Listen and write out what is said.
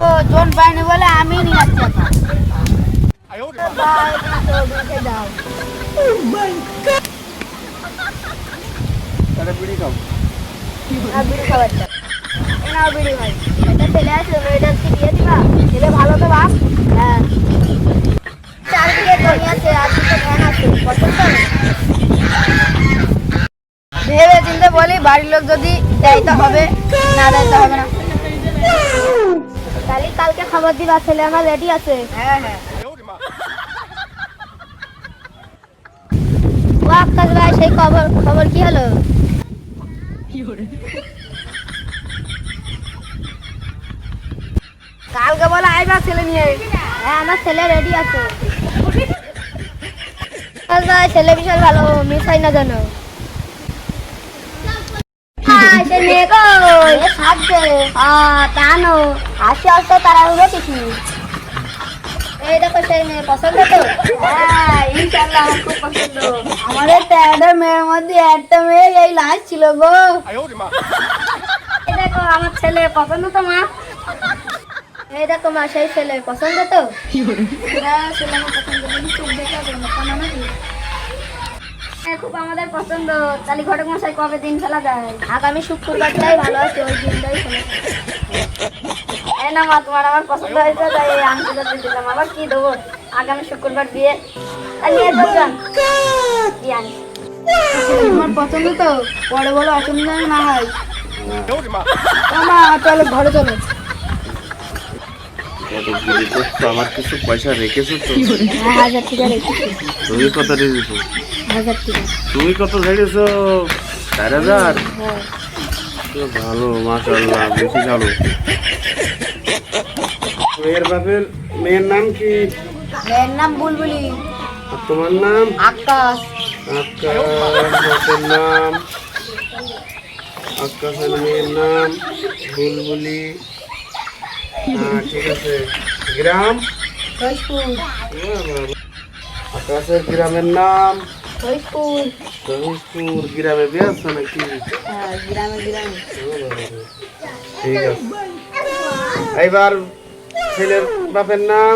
ও জন পাইনি বলে আমি নিয়ে যাচ্ছি দাও। বিড়ি খাও। বিড়ি খাবার এনাও বিড়ি ভাই এটা ছেলে আছে মেয়েটা দিয়ে দিবা ছেলে ভালো তো বাস। হ্যাঁ চারদিকে জমি আছে আর দুটো ভ্যান আছে পছন্দ ভেবে চিন্তে বলি বাড়ির লোক যদি দেয় তো হবে না দেয় তো হবে না। তাহলে কালকে খবর দিবা ছেলে আমার রেডি আছে। হ্যাঁ হ্যাঁ ও আকাশ ভাই সেই খবর কি হলো? কালকে বলে আইবা ছেলে নিয়ে। হ্যাঁ আমার ছেলে রেডি আছে। ছেলে বিশাল ভালো মিস হয় না জানো। এই দেখো সেই মেয়ে পছন্দ তো? হ্যাঁ ইনশাআল্লাহ আমার খুব পছন্দ। আমাদের তো একটা মেয়ের মধ্যে একটা মেয়ে এই লাস্ট ছিল গো। এই দেখো আমার ছেলে পছন্দ তো মা। এই দেখো মা সেই ছেলে পছন্দ তো? হ্যাঁ ছেলে আমার পছন্দ। খুব দেখা করবো কেন নাকি? খুব আমাদের পছন্দ। তাহলে ঘটক মশাই কবে দিন ফেলা যায়? আগামী শুক্রবারটাই ভালো আছে, ওই দিনটাই ফেলা যায়। এই না মা তোমার আমার পছন্দ হয়েছে তাই আংটিটা দিয়ে দিলাম। আবার কি দেবো? আগামী শুক্রবার বিয়ে নিয়ে চলছেন কি আনি তোমার পছন্দ তো পরে বলো অসুবিধা না হয়। মা চলো ঘরে চলো। আমার কিছু পয়সা রেখেছো তো? 1000 টাকা রেখেছি। তুমি কত রেখেছো? 1000 টাকা। তুমি কত ছেড়েছো? 4000। হ্যাঁ তো ভালো মাশাআল্লাহ, বেশি ভালো। মেয়ের নাম কি? মেয়ের নাম বুলবুলি। আর তোমার নাম? আকাশ। আকাশের নাম আকাশের মেয়ের নাম বুলবুলি। হ্যাঁ ঠিক আছে। গ্রাম? হরিশপুর। আকাশের গ্রামের নাম? হরিশপুর। হরিশপুর। গ্রামে বিয়ে আছে নাকি? হ্যাঁ গ্রামে। ঠিক আছে। এইবার ছেলের বাপের নাম?